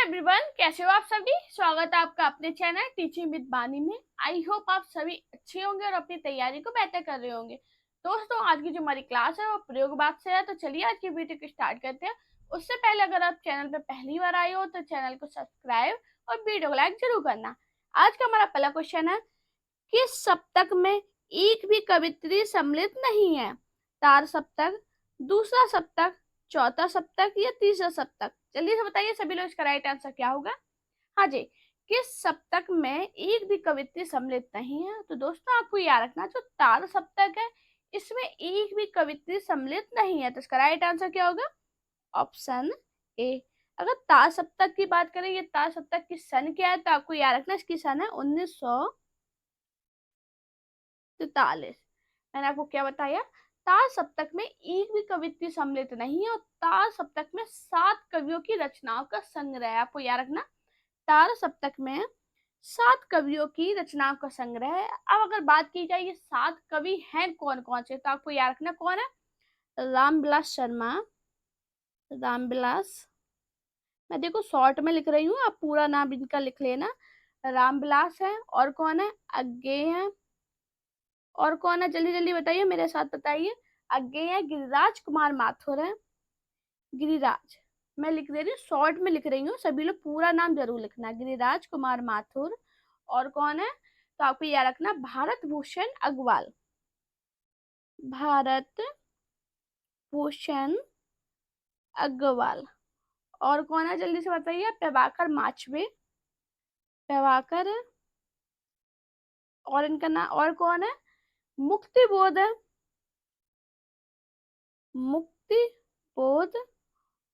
Everyone, कैसे हो आप सभी। स्वागत है आपका अपने चैनल टीचिंग विद बानी में। आई होप आप सभी अच्छे होंगे और अपनी तैयारी को बेहतर कर रहे होंगे। दोस्तों, आज की जो हमारी क्लास है वो प्रयोगवाद से है, तो चलिए आज की वीडियो को स्टार्ट करते हैं। उससे पहले अगर आप चैनल पे पहली बार आए हो तो चैनल को सब्सक्राइब और वीडियो को लाइक जरूर करना। आज का हमारा पहला क्वेश्चन है, किस सप्तक में एक भी कवित्री सम्मिलित नहीं है? तार सप्तक, दूसरा सप्तक, चौथा सप्तक या तीसरा सप्तक? जल्दी से बताइए सभी लोग, इसका राइट आंसर क्या होगा। हाँ जी, किस सप्तक में एक भी कवित्री सम्मिलित नहीं है? तो दोस्तों आपको याद रखना, जो तार सप्तक है इसमें एक भी कवित्री सम्मिलित नहीं है, तो इसका राइट आंसर क्या होगा? Option A. अगर तार सप्तक की बात करें, ये तार सप्तक की सन क्या है, तो आपको याद रखना इसकी सन है 1943। मैंने आपको क्या बताया, तार सप्तक में एक भी कवित्री सम्मिलित नहीं है और तार सप्तक में 7 कवियों की रचनाओं का संग्रह है। आपको याद रखना, तार सप्तक में 7 कवियों की रचनाओं का संग्रह है। अब अगर बात की जाए ये 7 कवि हैं कौन कौन से, तो आपको याद रखना कौन है। रामविलास शर्मा, रामविलास, मैं देखो शॉर्ट में लिख रही हूँ, आप पूरा नाम इनका लिख लेना। रामविलास है, और कौन है, अज्ञेय है, और कौन है, जल्दी जल्दी बताइए, मेरे साथ बताइए। अज्ञेय है, गिरिराज कुमार माथुर है, गिरिराज, मैं लिख दे रही हूँ, शॉर्ट में लिख रही हूँ, सभी लोग पूरा नाम जरूर लिखना, गिरिराज कुमार माथुर। और कौन है, तो आपको याद रखना भारत भूषण अग्रवाल, भारत भूषण अग्रवाल। और कौन है, जल्दी से बताइए, प्रभाकर माचवे, प्रभाकर, और इनका नाम, और कौन है, मुक्ति बोध है, मुक्ति बोध।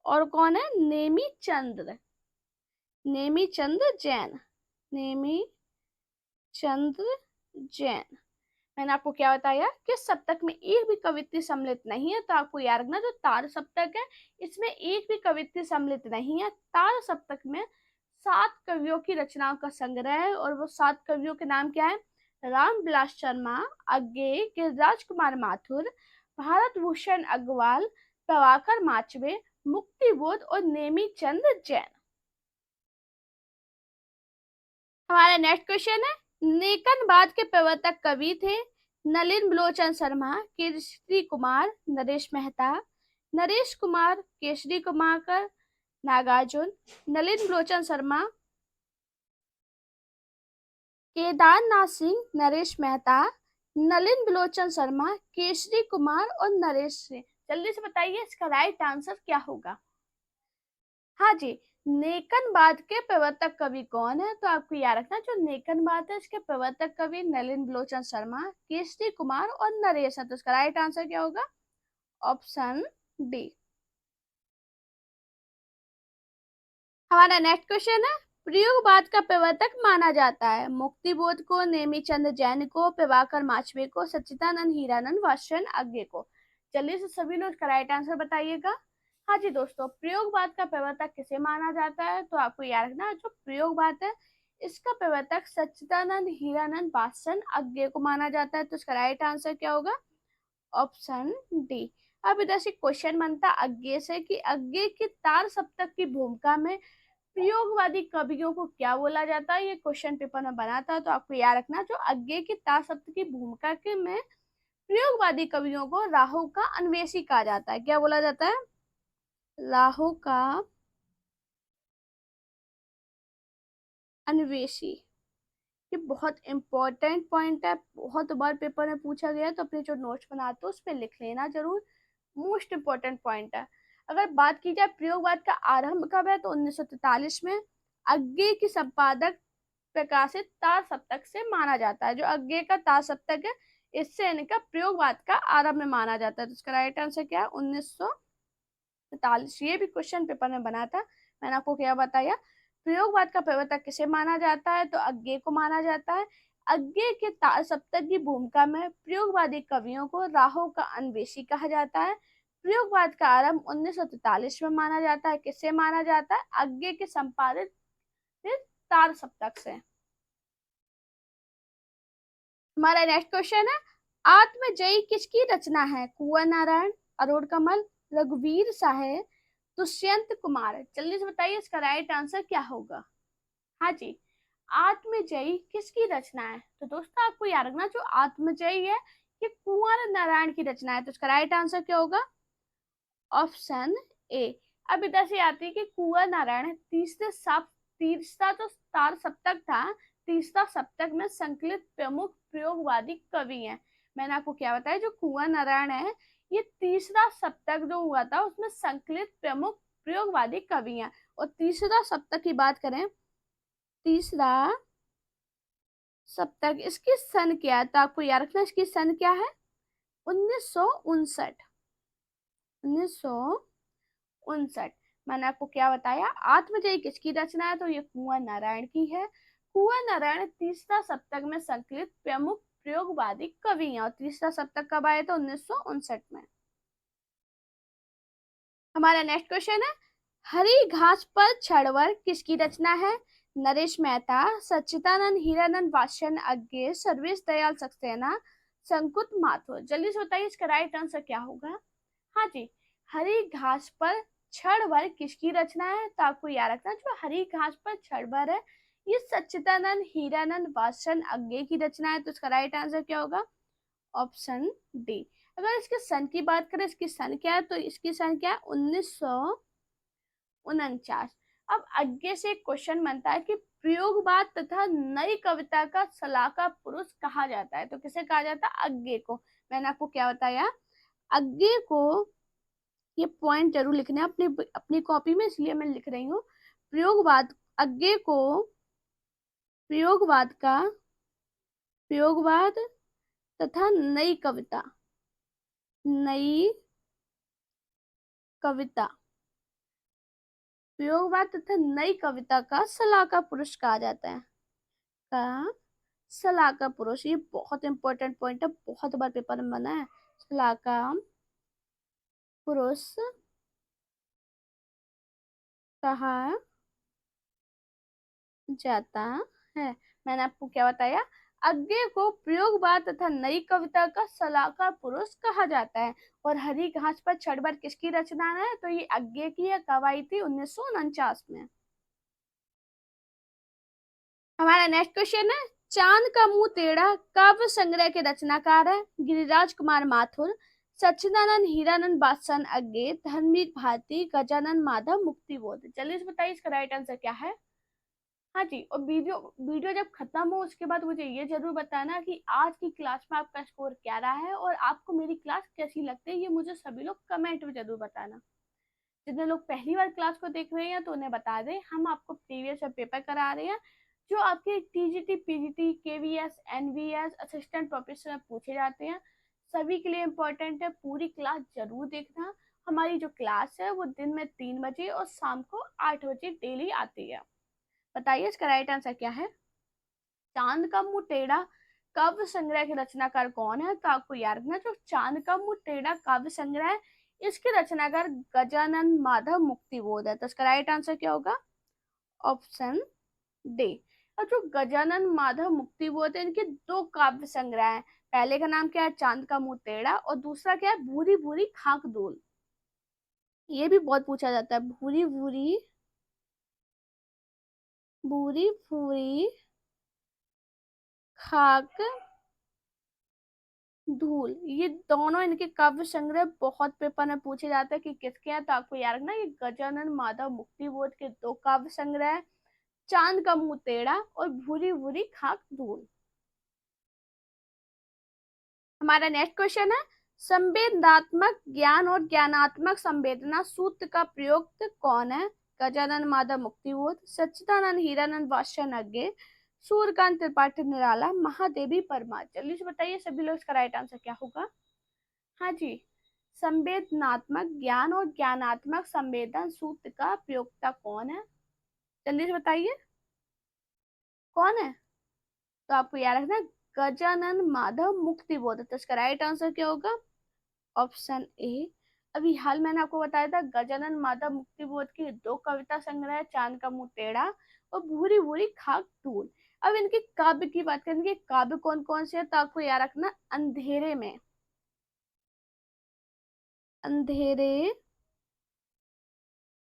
और कौन है, नेमी चंद्र, नेमी चंद्र जैन, नेमी चंद्र जैन। मैंने आपको क्या बताया, किस सप्तक में एक भी कवित्री सम्मिलित नहीं है, तो आपको याद रखना जो तार सप्तक है इसमें एक भी कवित्री सम्मिलित नहीं है। तार सप्तक में 7 कवियों की रचनाओं का संग्रह है, और वो 7 कवियों के नाम क्या है, रामविलास शर्मा, अज्ञेय, गिरिराज कुमार माथुर, भारत भूषण अग्रवाल, प्रभाकर माचवे, मुक्ति बोध और नेमी चंद्र जैन। हमारा नेक्स्ट क्वेश्चन है, नेकनबाद के प्रवर्तक कवि थे नलिन बलोचन शर्मा, केसरी कुमार, नरेश मेहता, नरेश कुमार, केसरी कुमार, नागार्जुन, नलिन बलोचन शर्मा, केदारनाथ सिंह, नरेश मेहता, नलिन बलोचन शर्मा, केसरी कुमार और नरेश सिंह। जल्दी से बताइए इसका राइट आंसर क्या होगा। हाँ जी, नेकनबाद के प्रवर्तक कवि कौन है, तो आपको याद रखना जो नेकनबाद है इसके प्रवर्तक कवि नलिन बलोचन शर्मा, केसरी कुमार और नरेश है, तो इसका राइट आंसर क्या होगा, ऑप्शन डी। हमारा नेक्स्ट क्वेश्चन है, प्रयोगवाद का प्रवर्तक माना जाता है मुक्ति बोध को, नेमीचंद जैन को, प्रभाकर माचवे को, सच्चिदानंद हीरानंद वात्स्यन अज्ञेय को। जल्दी से सभी लोग इसका राइट आंसर बताइएगा। हाँ जी दोस्तों, प्रयोगवाद का प्रवर्तक किसे माना जाता है, तो आपको याद रखना जो प्रयोगवाद है इसका प्रवर्तक सच्चिदानंद हीरानंद वात्स्यन अज्ञेय को माना जाता है, तो इसका राइट आंसर क्या होगा, ऑप्शन डी। अब इधर से क्वेश्चन बनता अज्ञेय से कि अज्ञेय की तार सप्तक की भूमिका में प्रयोगवादी कवियों को क्या बोला जाता है, ये क्वेश्चन पेपर में बना था, तो आपको याद रखना जो अज्ञेय की तार सप्तक की भूमिका के में प्रयोगवादी कवियों को राहु का अन्वेषी कहा जाता है। क्या बोला जाता है, राहु का अन्वेषी। ये बहुत इंपॉर्टेंट पॉइंट है, बहुत बार पेपर में पूछा गया है, तो अपने जो नोट्स बनाते हो उस पर लिख लेना जरूर, मोस्ट इंपॉर्टेंट पॉइंट है। अगर बात की जाए प्रयोगवाद का आरंभ कब है, तो 1943 में अज्ञेय की संपादक प्रकाशित तार सप्तक से माना जाता है। जो अज्ञेय का तार सप्तक है इससे इनका प्रयोगवाद का आरंभ में माना जाता है, तो इसका राइट आंसर क्या है, 1943। ये भी क्वेश्चन पेपर में बना था, मैंने आपको क्या बताया, प्रयोगवाद का प्रवर्तक किसे माना जाता है, तो अज्ञेय को माना जाता है। अज्ञेय के तार सप्तक की भूमिका में प्रयोगवादी कवियों को राहु का अन्वेषी कहा जाता है। प्रयोगवाद का आरंभ 1943 में माना जाता है, किससे माना जाता है, अज्ञेय के संपादित तार सप्तक से। हमारा नेक्स्ट क्वेश्चन है, आत्मजयी किसकी रचना है, कुंवर नारायण, अरुण कमल, रघुवीर साहे, दुष्यंत कुमार। जल्दी से बताइए इसका राइट आंसर क्या होगा। हाँ जी, आत्मजयी किसकी रचना है? तो दोस्तों आपको याद रखना, जो आत्मजयी है ये कुंवर नारायण की रचना है। तो इसका राइट आंसर क्या होगा? Option A. अब इधर से आती है कि कुंवर नारायण तीसरा जो तार सप्तक था, तीसरा सप्तक में संकलित प्रमुख प्रयोगवादी कवि हैं। मैंने आपको क्या बताया, जो कुंवर नारायण है ये तीसरा सप्तक जो हुआ था उसमें संकलित प्रमुख प्रयोगवादी कवि हैं। और तीसरा सप्तक की बात करें, तीसरा सप्तक इसकी सन क्या है? तो आपको याद रखना इसकी सन क्या है? 1959। 1959। मैंने आपको क्या बताया, आत्मजयी किसकी रचना है? तो ये कुंवर नारायण की है। कुंवर नारायण तीसरा सप्तक में संकलित प्रमुख प्रयोगवादी कवि हैं। और तीसरा सप्तक कब आया था? 1959 में। हमारा नेक्स्ट क्वेश्चन है, हरी घास पर छड़वर किसकी रचना है? नरेश मेहता, सच्चिदानंद हीरानंद वात्स्यन अज्ञे, सर्वेश दयाल सक्सेना, संकुत माथुर। जल्दी से बताइए इसका राइट आंसर क्या होगा। हाँ जी, हरी घास पर छड़वर किसकी रचना है? तो आपको याद रखना, जो हरी घास पर छड़वर है ये सच्चिदानंद हीरानंद वात्स्यन अज्ञे की रचना है। तो इसका राइट आंसर क्या होगा? Option D. अगर इसके सन की बात करें, इसकी सन क्या है? तो इसकी सन क्या है? 1949। अब आगे से एक क्वेश्चन बनता है कि प्रयोगवाद तथा नई कविता का सलाहकार पुरुष कहा जाता है। तो किसे कहा जाता है? अज्ञे को। मैंने आपको क्या बताया, अज्ञे को, ये पॉइंट जरूर लिखना है अपनी अपनी कॉपी में, इसलिए मैं लिख रही हूँ। प्रयोगवाद, अज्ञे को प्रयोगवाद तथा नई कविता, नई कविता, प्रयोगवाद तथा नई कविता का सलाहकार पुरुष कहा जाता है। का सलाहकार पुरुष, ये बहुत इंपॉर्टेंट पॉइंट है, बहुत बार पेपर में बना है। सलाहकार पुरुष कहा जाता है। मैंने आपको क्या बताया, अज्ञे को प्रयोगवाद तथा नई कविता का सलाहकार पुरुष कहा जाता है। और हरी घास पर छड़बर किसकी रचना है? तो ये अज्ञे की है। कब आई थी? 1949 में। हमारा नेक्स्ट क्वेश्चन है, चांद का मुंह टेढ़ा काव्य संग्रह के रचनाकार है? गिरिराज कुमार माथुर, सच्चिदानंद हीरानंद वात्स्यन अज्ञे, धर्मवीर भारती, गजानन माधव मुक्तिबोध। जल्दी से बताइए इसका राइट आंसर क्या है। हाँ जी, और वीडियो वीडियो जब खत्म हो उसके बाद मुझे ये जरूर बताना कि आज की क्लास में आपका स्कोर क्या रहा है और आपको मेरी क्लास कैसी लगती है। ये मुझे सभी लोग कमेंट में जरूर बताना। जितने लोग पहली बार क्लास को देख रहे हैं तो उन्हें बता दें, हम आपको प्रीवियस पेपर करा रहे हैं जो आपके TGT, PGT, KVS, NVS, assistant professor में पूछे जाते हैं। सभी के लिए इम्पोर्टेंट है, पूरी क्लास जरूर देखना। हमारी जो क्लास है वो दिन में 3 बजे और शाम को 8 बजे डेली आती है। बताइए इसका राइट आंसर क्या है। चांद का मुंह टेढ़ा काव्य संग्रह के रचनाकार कौन है? तो आपको याद रखना, जो चांद का मुंह टेढ़ा काव्य संग्रह है इसके रचनाकार गजानन माधव मुक्तिबोध है। तो इसका राइट आंसर क्या होगा? Option D. और जो गजानन माधव मुक्तिबोध है इनके दो काव्य संग्रह हैं। पहले का नाम क्या है? चांद का मुंह टेढ़ा, और दूसरा क्या है? भूरी भूरी खाक धूल। ये भी बहुत पूछा जाता है, भूरी भूरी, भूरी भूरी खाक धूल। ये दोनों इनके काव्य संग्रह बहुत पेपर में पूछे जाते हैं कि किसके हैं। तो आपको याद रखना, ये गजानन माधव मुक्तिबोध के दो काव्य संग्रह है, चांद का मुंह टेढ़ा और भूरी भूरी खाक धूल। हमारा नेक्स्ट क्वेश्चन है, संवेदनात्मक ज्ञान और ज्ञानात्मक संवेदना सूत्र का प्रयोग कौन है? गजानन माधव मुक्तिबोध, सच्चिदानंद हीरानंद वात्स्यन अज्ञे, सूर्यकांत त्रिपाठी निराला, महादेवी परमार। जल्दी से बताइए सभी लोग, इसका राइट आंसर क्या होगा। हाँ जी, संवेदनात्मक ज्ञान और ज्ञानात्मक संवेदन सूत्र का प्रयोक्ता कौन है? जल्दी से बताइए कौन है। तो आपको याद रखना, गजानन माधव मुक्तिबोध। तो इसका राइट आंसर क्या होगा? Option A. अभी हाल मैंने आपको बताया था, गजानन माधव मुक्तिबोध की दो कविता संग्रह है, चांद का मुंह टेढ़ा और भूरी भूरी खाक धूल। अब इनके काव्य की बात करें, इनके काव्य कौन कौन से है? तो आपको याद रखना, अंधेरे में, अंधेरे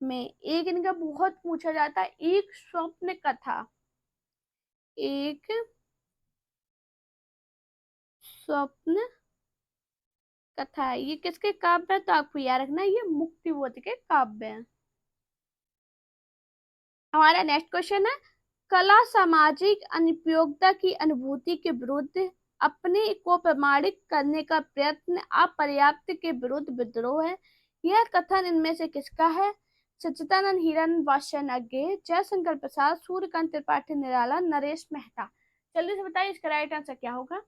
में। एक इनका बहुत पूछा जाता है, एक स्वप्न कथा। एक स्वप्न कथा है, ये किसके काव्य है? तो आपको याद रखना ये मुक्तिबोध के काव्य हैं। हमारा नेक्स्ट क्वेश्चन है, कला सामाजिक अनुपयोगिता की अनुभूति के विरुद्ध अपने को प्रमाणित करने का प्रयत्न, अपर्याप्त के विरुद्ध विद्रोह है। यह कथन इनमें से किसका है? सच्चिदानंद हिरन वात्स्यज्ञ, जयशंकर प्रसाद, सूर्यकांत त्रिपाठी निराला, नरेश मेहता। जल्दी से बताइए इसका राइट आंसर क्या होगा।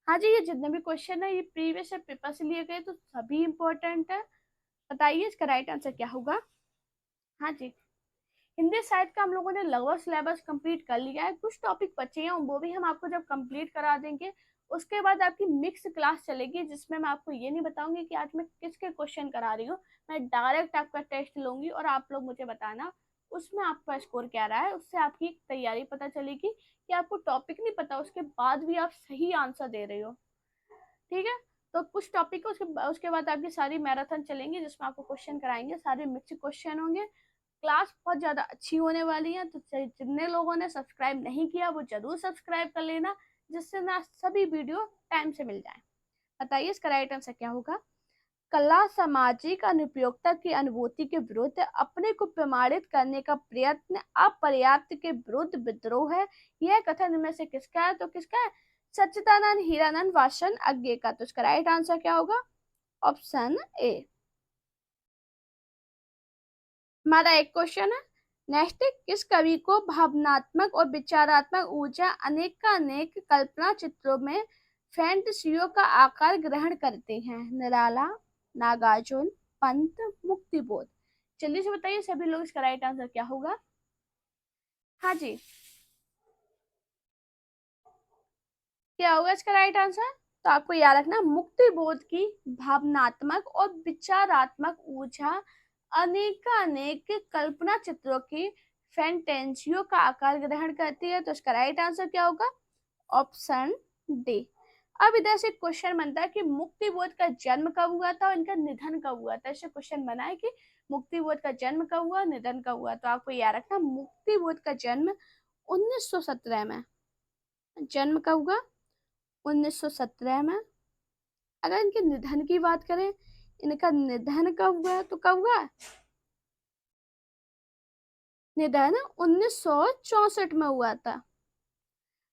हाँ जी, ये जितने भी क्वेश्चन है ये प्रीवियस पेपर से लिए गए, तो सभी इंपॉर्टेंट है। बताइए इसका राइट आंसर क्या होगा। हाँ जी, हिंदी साहित्य का हम लोगों ने लगभग सिलेबस कंप्लीट कर लिया है, कुछ टॉपिक बचे हैं वो भी हम आपको जब कंप्लीट करा देंगे उसके बाद आपकी मिक्स क्लास चलेगी, जिसमें मैं आपको ये नहीं बताऊंगी कि आज मैं किसके क्वेश्चन करा रही हूँ। मैं डायरेक्ट आपका टेस्ट लूंगी और आप लोग मुझे बताना उसमें आपका स्कोर क्या रहा है। उससे आपकी तैयारी पता चलेगी कि आपको टॉपिक नहीं पता उसके बाद भी आप सही आंसर दे रहे हो। ठीक है, तो कुछ टॉपिक है उसके बाद आपकी सारी मैराथन चलेंगी जिसमें आपको क्वेश्चन कराएंगे, सारे मिक्स क्वेश्चन होंगे। क्लास बहुत ज्यादा अच्छी होने वाली है, तो जितने लोगों ने सब्सक्राइब नहीं किया वो जरूर सब्सक्राइब कर लेना, जिससे ना सभी वीडियो टाइम से मिल जाए। बताइए इसका राइट आंसर क्या होगा। कला सामाजिक अनुपयोगिता की अनुभूति के विरुद्ध अपने को प्रमाणित करने का प्रयत्न, अपर्याप्त के विरुद्ध विद्रोह है। यह कथन इनमें से किसका है? तो किसका है? सच्चिदानंद हीरानंद वात्स्यज्ञ का। तो इसका राइट आंसर क्या होगा? Option A. हमारा एक क्वेश्चन है, नेक्स्ट, किस कवि को भावनात्मक और विचारात्मक ऊर्जा अनेकानेक कल्पना चित्रों में फैंटसियों का आकार ग्रहण करते हैं? निराला, नागार्जुन, पंत, मुक्तिबोध। जल्दी से बताइए सभी लोग इसका राइट आंसर क्या होगा। हाँ जी, क्या होगा इसका राइट आंसर? तो आपको याद रखना, मुक्तिबोध की भावनात्मक और विचारात्मक ऊर्जा अनेकानेक कल्पना चित्रों की फैंटेंसियों का आकार ग्रहण करती है। तो इसका राइट आंसर क्या होगा? Option D. अब इधर से क्वेश्चन बनता है कि मुक्तिबोध का जन्म कब हुआ था और इनका निधन कब हुआ था। इससे क्वेश्चन बना है कि मुक्तिबोध का जन्म कब हुआ, निधन कब हुआ। तो आपको याद रखना, मुक्तिबोध का जन्म 1917 में। जन्म कब हुआ? 1917 में। अगर इनके निधन की बात करें, इनका निधन कब हुआ? तो कब हुआ निधन? 1964 में हुआ था।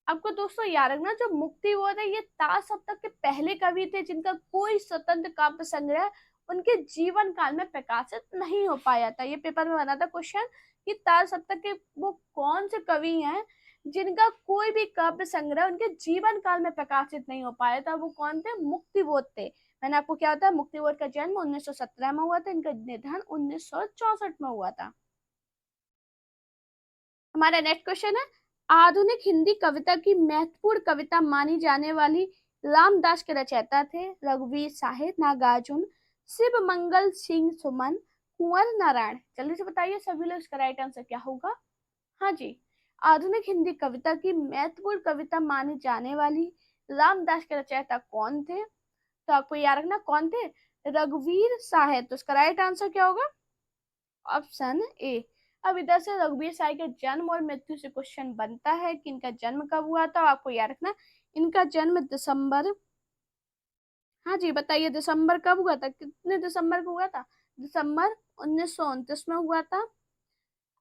आपको दोस्तों याद रखना, जो मुक्तिबोध है ये तार सप्तक के पहले कवि थे जिनका कोई स्वतंत्र काव्य संग्रह उनके जीवन काल में प्रकाशित नहीं हो पाया था। ये पेपर में बना था क्वेश्चन कि तार सप्तक के वो कौन से कवि हैं जिनका कोई भी काव्य संग्रह उनके जीवन काल में प्रकाशित नहीं हो पाया था। वो कौन थे? मुक्तिबोध थे। मैंने आपको क्या बताया, मुक्तिबोध का जन्म 1917 में हुआ था, इनका निधन 1964 में हुआ था। हमारा नेक्स्ट क्वेश्चन है, आधुनिक हिंदी कविता की महत्वपूर्ण कविता मानी जाने वाली रामदास के रचयिता थे? रघुवीर साहिब, नागार्जुन, शिव मंगल सिंह सुमन, कुंवर नारायण। जल्दी से बताइए सभी लोग, इसका राइट आंसर क्या होगा। हाँ जी, आधुनिक हिंदी कविता की महत्वपूर्ण कविता मानी जाने वाली रामदास के रचयिता कौन थे? तो आपको याद रखना कौन थे? रघुवीर साहिब। तो इसका राइट आंसर क्या होगा? Option A. अब इधर से रघुवीर साई के जन्म और मृत्यु से क्वेश्चन बनता है कि इनका जन्म कब हुआ था। आपको याद रखना, इनका जन्म दिसंबर, हाँ जी बताइए दिसंबर कब हुआ था? कितने दिसंबर को हुआ था? दिसंबर 1929 में हुआ था।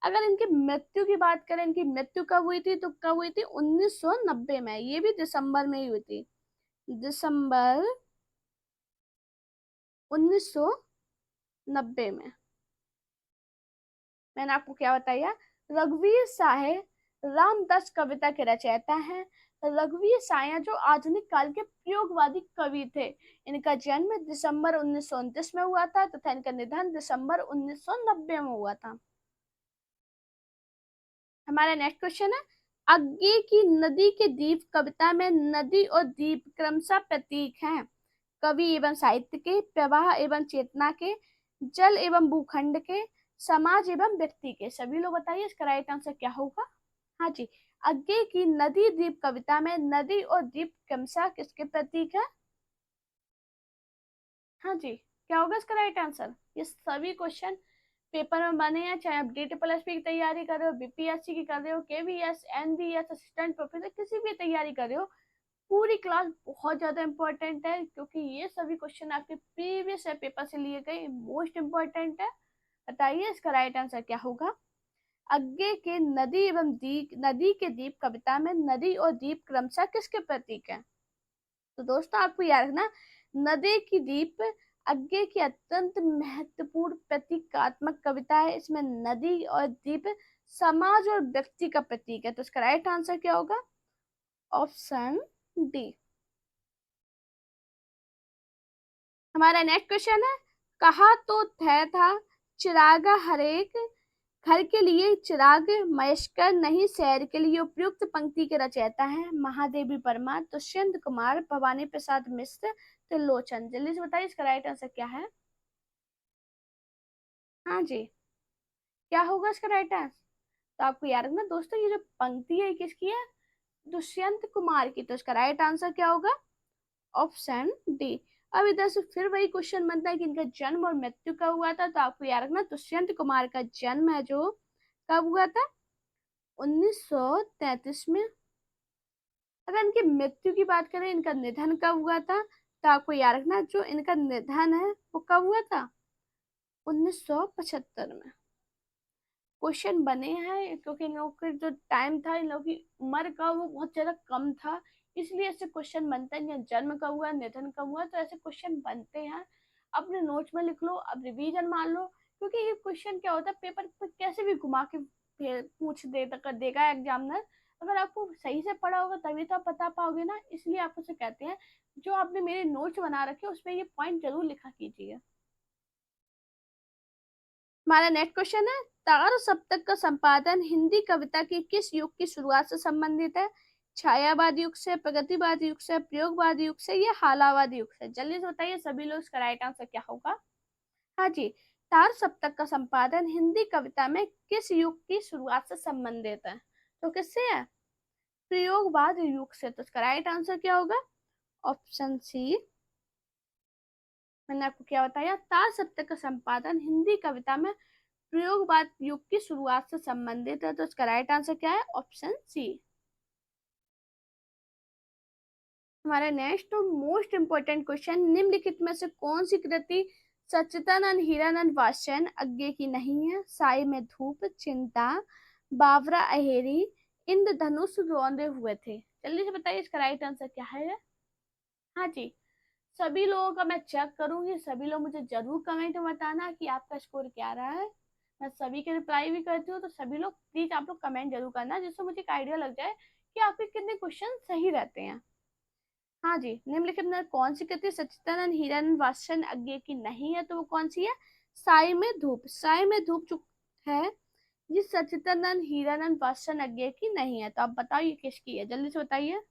अगर इनकी मृत्यु की बात करें, इनकी मृत्यु कब हुई थी? तो कब हुई थी? 1990 में। ये भी दिसंबर में ही हुई थी, दिसंबर 1990 में। मैंने आपको क्या बताया, रघुवीर साहे रामदास कविता के रचयिता हैं। रघुवीर साया जो आधुनिक काल के प्रयोगवादी कवि थे। इनका जन्म दिसंबर 1929 में हुआ था तथा इनका निधन दिसंबर 1990 में हुआ था। हमारा नेक्स्ट क्वेश्चन है, आगे की नदी के द्वीप कविता में नदी और द्वीप क्रमशः प्रतीक हैं? कवि एवं साहित्य के, प्रवाह एवं चेतना के, जल एवं भूखंड के, समाज एवं व्यक्ति के। सभी लोग बताइए इसका राइट आंसर क्या होगा। हाँ जी, आगे की नदी द्वीप कविता में नदी और द्वीप क्रमशः किसके प्रतीक है? हाँ जी, क्या होगा इसका राइट आंसर? ये सभी क्वेश्चन पेपर में बने हैं, चाहे आप DTPSP की तैयारी कर रहे हो, BPSC की कर रहे हो, KVS, NVS, असिस्टेंट प्रोफेसर, किसी भी तैयारी कर रहे हो, पूरी क्लास बहुत ज्यादा इंपॉर्टेंट है, क्योंकि ये सभी क्वेश्चन आपके प्रीवियस पेपर से लिए गए मोस्ट इंपॉर्टेंट है। बताइए इसका राइट आंसर क्या होगा। आगे के नदी एवं दीप, नदी के दीप कविता में नदी और दीप क्रमशः किसके प्रतीक हैं। तो दोस्तों आपको याद रखना, नदी की दीप आगे की अत्यंत महत्वपूर्ण प्रतीकात्मक कविता है। इसमें नदी और दीप समाज और व्यक्ति का प्रतीक है। तो इसका राइट आंसर क्या होगा, ऑप्शन डी। हमारा नेक्स्ट क्वेश्चन है, कहा तो था चिरागा हरेक घर के लिए चिराग मयस्कर नहीं शहर के लिए। उपयुक्त पंक्ति के रचयिता हैं महादेवी वर्मा, दुष्यंत कुमार, भवानी प्रसाद मिश्र, त्रिलोचन। जल्दी से बताइए इसका राइट आंसर क्या है। हाँ जी, क्या होगा इसका राइट आंसर। तो आपको याद रखना दोस्तों, ये जो पंक्ति है किसकी है, दुष्यंत कुमार की। तो इसका राइट आंसर क्या होगा, ऑप्शन डी। अब इधर से फिर वही क्वेश्चन बनता है कि इनका जन्म और मृत्यु कब हुआ था। तो आपको याद रखना, दुष्यंत कुमार का जन्म है जो कब हुआ था, 1933 में। अगर इनकी मृत्यु की बात करें, इनका निधन कब हुआ था, तो आपको याद रखना जो इनका निधन है वो कब हुआ था, 1975 में। क्वेश्चन बने हैं क्योंकि इन लोगों के जो टाइम था, इन लोगों की उम्र का वो बहुत ज्यादा कम था, इसलिए ऐसे क्वेश्चन बनते हैं। जन्म कब हुआ, निधन कब हुआ, तो ऐसे क्वेश्चन बनते हैं। अपने नोट्स में लिख लो, अब रिवीजन मान लो, क्योंकि ये क्वेश्चन क्या होता है, पेपर पर कैसे भी घुमा के पूछ देगा एग्जामिनर। अगर आपको सही से पढ़ा होगा तभी तो आप बता पाओगे ना, इसलिए आपको से कहते हैं जो आपने मेरे नोट्स बना रखे उसमें ये पॉइंट जरूर लिखा कीजिए। हमारा नेक्स्ट क्वेश्चन है, तार सप्तक का संपादन हिंदी कविता की किस युग की शुरुआत से संबंधित है। छायावाद युग से, प्रगतिवाद युग से, प्रयोगवाद युग से या हालावाद युग से। जल्दी से बताइए सभी लोग, इसका राइट आंसर क्या होगा। हाँ जी, तार सप्तक का संपादन हिंदी कविता में किस युग की शुरुआत से संबंधित है। तो किससे है, प्रयोगवाद युग से। तो इसका राइट आंसर क्या होगा, ऑप्शन सी। मैंने आपको क्या बताया, तार सप्तक का संपादन हिंदी कविता में प्रयोगवाद युग की शुरुआत से संबंधित है। तो इसका राइट आंसर क्या है, ऑप्शन सी। हमारा नेक्स्ट और मोस्ट इंपोर्टेंट क्वेश्चन, निम्नलिखित में से कौन सी कृति सच्चिदानंद हीरानंद वात्स्ययन अज्ञे की नहीं है। साई में धूप, चिंता, बावरा अहेरी, इंद्रधनुष रौंदे हुए थे। जल्दी से बताइए इसका राइट आंसर क्या है। हाँ जी, सभी लोगों का मैं चेक करूंगी, सभी लोग मुझे जरूर कमेंट में बताना कि आपका स्कोर क्या रहा है। मैं सभी के रिप्लाई भी करती हूँ, तो सभी लोग प्लीज आप लोग कमेंट जरूर करना, जिससे मुझे एक आइडिया लग जाए कि आपके कितने क्वेश्चन सही रहते हैं। हाँ जी, निम्नलिखित में कौन सी कृति सच्चिदानंद हीरानंद वात्स्ययन अज्ञे की नहीं है। तो वो कौन सी है, साई में धूप। साई में धूप जो है ये सच्चिदानंद हीरानंद वात्स्ययन अज्ञे की नहीं है। तो आप बताओ ये किसकी है, जल्दी से बताइए।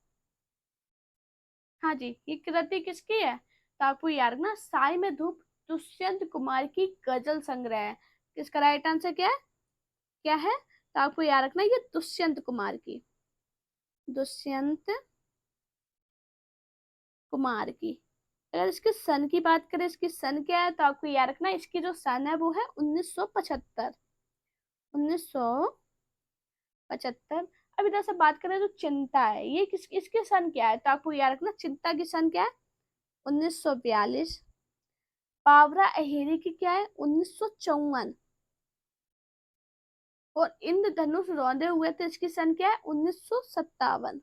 हाँ जी, ये कृति किसकी है। तो आपको याद रखना, साई में धूप दुष्यंत कुमार की गजल संग्रह है। इसका राइट आंसर क्या है, क्या है। तो आपको याद रखना ये दुष्यंत कुमार की, दुष्यंत कुमार की। अगर इसके सन की बात करें, इसकी सन क्या है, तो आपको याद रखना इसकी जो सन है वो है 1975, 1975। अब इधर से बात करें तो चिंता है, ये किस इसके सन क्या है। तो आपको याद रखना चिंता की सन क्या है, 1942। बावरा अहेरी की क्या है, 1954। और इंद्रधनुष रौंदे हुए थे, इसकी सन क्या है, 1957।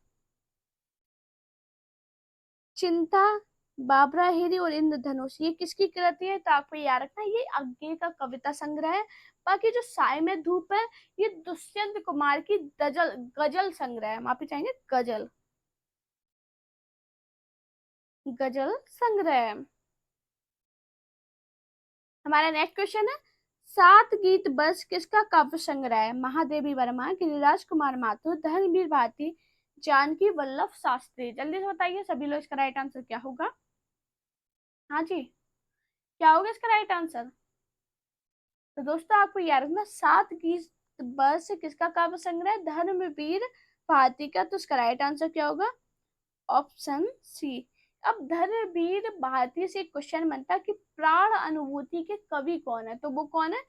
चिंता, बाबरा हेरी और इंद्रधनुष ये किसकी कृति है। तो आपको याद रखना ये आज्ञे का कविता संग्रह है। बाकी जो साय में धूप है ये दुष्यंत कुमार की गजल गजल संग्रह है। माफी चाहेंगे, गजल, गजल संग्रह। हमारा नेक्स्ट क्वेश्चन है, सात गीत बस किसका काव्य संग्रह है। महादेवी वर्मा, गिरिराज कुमार माथुर, धर्मवीर भारती, जानकी वल्लभ शास्त्री। जल्दी से बताइए सभी लोग, इसका राइट आंसर क्या होगा। हाँ जी, क्या होगा इसका राइट आंसर। तो दोस्तों आपको याद रखना, सात गीत बस किसका काव्य संग्रह है, धर्मवीर भारती का। तो इसका राइट आंसर क्या होगा, ऑप्शन सी। अब धर्मवीर भारती से क्वेश्चन बनता है कि प्राण अनुभूति के कवि कौन है। तो वो कौन है,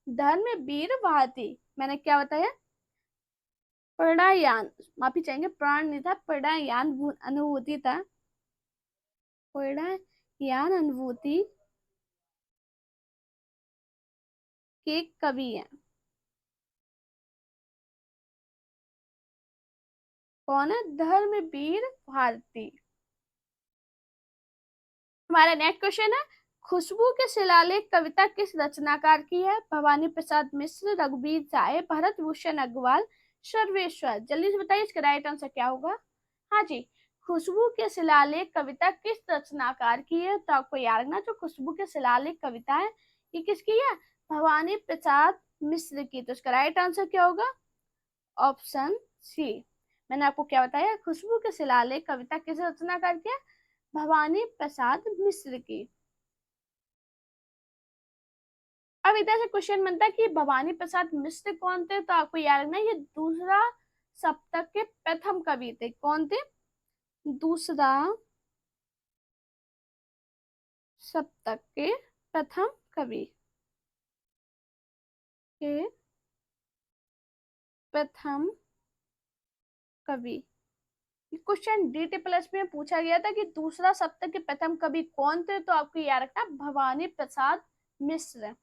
धर्म वीर भारती, मैंने क्या बताया? प्रणयान, माफी चाहेंगे, प्राण नहीं था, प्रणयान अनुभूति था। प्रणयान अनुभूति के कवि हैं। कौन है? धर्मवीर भारती। हमारा नेक्स्ट क्वेश्चन है, खुशबू के शिलालेख कविता किस रचनाकार की है? भवानी प्रसाद मिश्र, रघुवीर राय, भरत भूषण अग्रवाल, सर्वेश्वर। जल्दी से बताइए इसका राइट आंसर क्या होगा? हाँ जी, खुशबू के शिलालेख कविता किस रचनाकार की है? तो आपको याद रखना, जो खुशबू के शिलालेख कविता है ये किसकी है? भवानी प्रसाद मिश्र की। तो इसका राइट आंसर क्या होगा? Option C. मैंने आपको क्या बताया? खुशबू के शिलालेख कविता किस रचनाकार की है? भवानी प्रसाद मिश्र की। अब इधर से क्वेश्चन बनता है कि भवानी प्रसाद मिश्र कौन थे? तो आपको याद रखना, ये दूसरा सप्तक के प्रथम कवि थे। कौन थे? दूसरा सप्तक के प्रथम कवि के प्रथम कवि। क्वेश्चन DT प्लस में पूछा गया था कि दूसरा सप्तक के प्रथम कवि कौन थे? तो आपको याद रखना, भवानी प्रसाद मिश्र।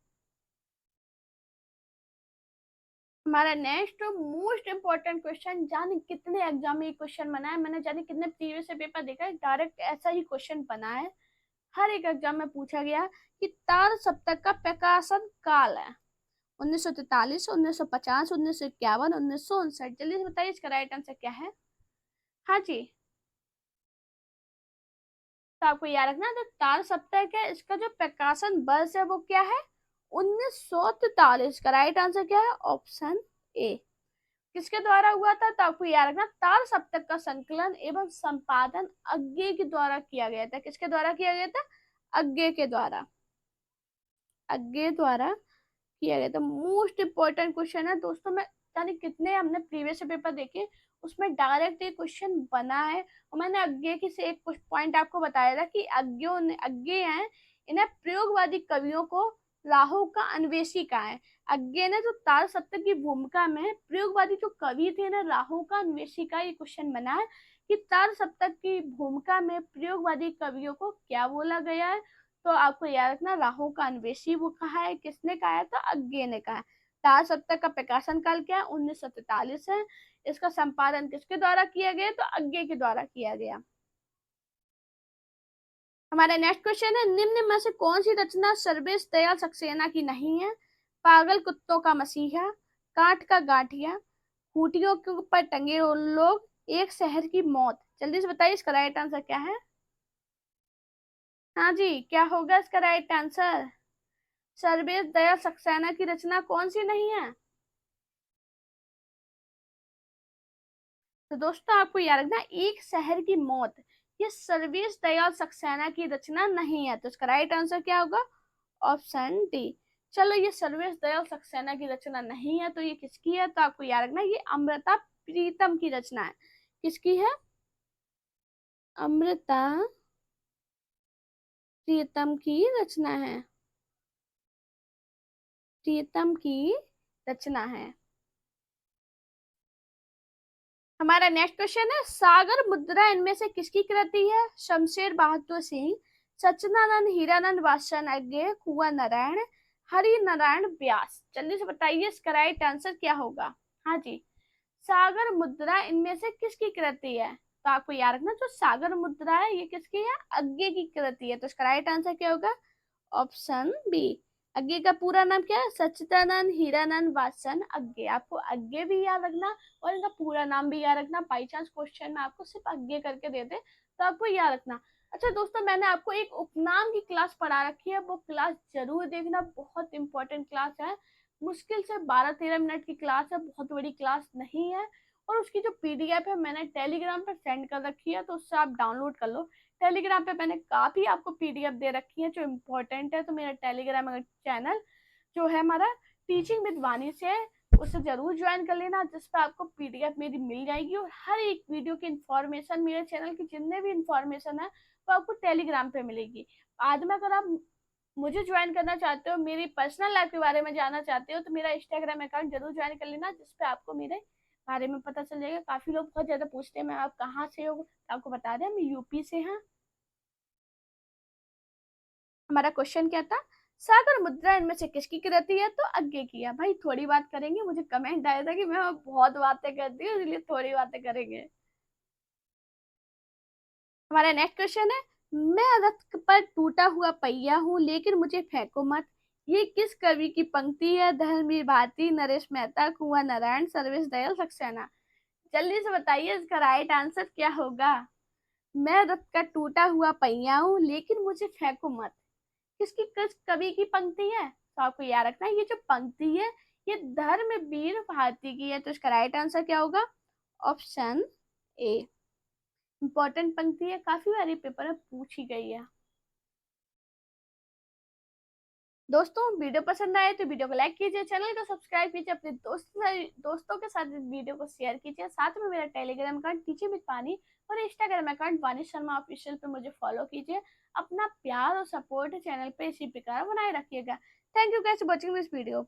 हमारा नेक्स्ट मोस्ट इंपॉर्टेंट क्वेश्चन, जाने कितने एग्जाम में ये क्वेश्चन बना है, मैंने जाने कितने प्रीवियस पेपर देखा है, डायरेक्ट ऐसा ही क्वेश्चन बना है। हर एक एग्जाम में पूछा गया कि तार सप्तक का प्रकाशन काल है 1943, 1950, 1951, 1959। जल्दी से बताइए इसका राइट आंसर क्या है? हाँ जी, तो आपको याद रखना, जो तार सप्तक है इसका जो प्रकाशन वर्ष है वो क्या है? 1943। का राइट आंसर क्या है? Option A. किसके द्वारा हुआ था? तो आपको याद रखना, तार सप्तक का संकलन एवं संपादन अज्ञे के द्वारा किया गया था। किसके द्वारा किया गया था? अज्ञे के द्वारा। अज्ञे द्वारा किया गया था। मोस्ट इंपॉर्टेंट क्वेश्चन है दोस्तों। मैं जाने कितने हमने प्रीवियस पेपर देखे, उसमें डायरेक्ट ये क्वेश्चन बना है। और मैंने अज्ञे की से एक पॉइंट आपको बताया था कि अज्ञे हैं, इन्हें प्रयोगवादी कवियों को राहु का अन्वेषी कहा है। अज्ञे ने जो तार सप्तक की भूमिका में प्रयोगवादी जो कवि थे ना, राहु का अन्वेषी का ये क्वेश्चन बना है कि तार सप्तक की भूमिका में प्रयोगवादी कवियों को क्या बोला गया है? तो आपको याद रखना, राहु का अन्वेषी वो कहा है, किसने कहा है? तो अज्ञे ने कहा है। तार सप्तक का प्रकाशन काल क्या है? 1943 है। इसका संपादन किसके द्वारा किया गया? तो अज्ञे के द्वारा किया गया। हमारा नेक्स्ट क्वेश्चन है, निम्न में से कौन सी रचना सर्वेश दयाल सक्सेना की नहीं है? पागल कुत्तों का मसीहा, काठ का गाठिया, खूटियों के ऊपर टंगे लोग, एक शहर की मौत। जल्दी से बताइए इसका राइट आंसर क्या है? हाँ जी, क्या होगा इसका राइट आंसर? सर्वेश दयाल सक्सेना की रचना कौन सी नहीं है? तो दोस्तों आपको याद रखना, एक शहर की मौत, ये सर्वेश दयाल सक्सेना की रचना नहीं है। तो इसका राइट आंसर क्या होगा? Option D. चलो, ये सर्वेश दयाल सक्सेना की रचना नहीं है तो ये किसकी है? तो आपको याद रखना, ये अमृता प्रीतम की रचना है। किसकी है? अमृता प्रीतम की रचना है। प्रीतम की रचना है। हमारा नेक्स्ट क्वेश्चन है, सागर मुद्रा इनमें से किसकी कृति है? शमशेर बहादुर सिंह, सच्चिदानंद हीरानंद वात्स्यायन, कुंवर नारायण, हरि नारायण व्यास। जल्दी से बताइए इसका राइट आंसर क्या होगा? हाँ जी, सागर मुद्रा इनमें से किसकी कृति है? तो आपको याद रखना, जो सागर मुद्रा है ये किसकी है? अज्ञे की कृति है। तो इसका राइट आंसर क्या होगा? Option B. अज्ञे का पूरा नाम क्या है? सच्चिदानंद हीरानंद वात्स्यायन अज्ञे। आपको अज्ञे भी याद रखना और इनका पूरा नाम भी याद रखना। बाई चांस क्वेश्चन में आपको सिर्फ अज्ञे करके दे दे तो आपको याद रखना। अच्छा दोस्तों, मैंने आपको एक उपनाम की क्लास पढ़ा रखी है, वो क्लास जरूर देखना, बहुत इंपॉर्टेंट क्लास है। मुश्किल से 12-13 मिनट की क्लास है, बहुत बड़ी क्लास नहीं है। और उसकी जो PDF है मैंने टेलीग्राम पर सेंड कर रखी है, तो उससे आप डाउनलोड कर लो। टेलीग्राम पे मैंने काफी आपको PDF दे रखी है जो इम्पोर्टेंट है। तो मेरा टेलीग्राम चैनल जो है हमारा टीचिंग विद वाणी से है, उसे जरूर ज्वाइन कर लेना, जिस पर आपको PDF मेरी मिल जाएगी। और हर एक वीडियो की इंफॉर्मेशन, मेरे चैनल की जितने भी इंफॉर्मेशन है वो आपको टेलीग्राम पे मिलेगी। बाद में अगर आप मुझे ज्वाइन करना चाहते हो, मेरी पर्सनल लाइफ के बारे में जानना चाहते हो, तो मेरा इंस्टाग्राम अकाउंट जरूर ज्वाइन कर लेना, जिसपे आपको मेरे बारे में पता चल जाएगा। काफी लोग बहुत ज्यादा पूछते हैं मैं आप कहाँ से हो, तो आपको बता दें हम यूपी से हैं। हमारा क्वेश्चन क्या था, सागर मुद्रा इनमें से किसकी कृति है, तो आगे की है। भाई थोड़ी बात करेंगे, मुझे कमेंट आया था कि मैं बहुत बातें करती हूँ इसलिए थोड़ी बातें करेंगे। हमारा नेक्स्ट क्वेश्चन है, मैं रथ पर टूटा हुआ पहिया हूँ लेकिन मुझे फेंको मत, ये किस कवि की पंक्ति है, धर्मवीर भारती, नरेश मेहता, कुंवर नारायण, सर्वेश दयाल सक्सेना। जल्दी से बताइए इसका राइट आंसर क्या होगा। मैं रथ का टूटा हुआ पहिया हूँ लेकिन मुझे फेंको मत, किस कवि की पंक्ति है, तो आपको याद रखना है ये जो पंक्ति है ये धर्मवीर भारती की है। तो इसका राइट आंसर क्या होगा, ऑप्शन ए। इंपॉर्टेंट पंक्ति है, काफी बारी पेपर में पूछी गई है। दोस्तों वीडियो पसंद आए तो वीडियो को लाइक कीजिए, चैनल को सब्सक्राइब कीजिए, अपने दोस्तों के साथ इस वीडियो को शेयर कीजिए। साथ में मेरा टेलीग्राम अकाउंट टीचिंग विद पानी और इंस्टाग्राम अकाउंट वानी शर्मा ऑफिशियल पे मुझे फॉलो कीजिए। अपना प्यार और सपोर्ट चैनल पे इसी प्रकार बनाए रखिएगा। Thank you guys for watching this video.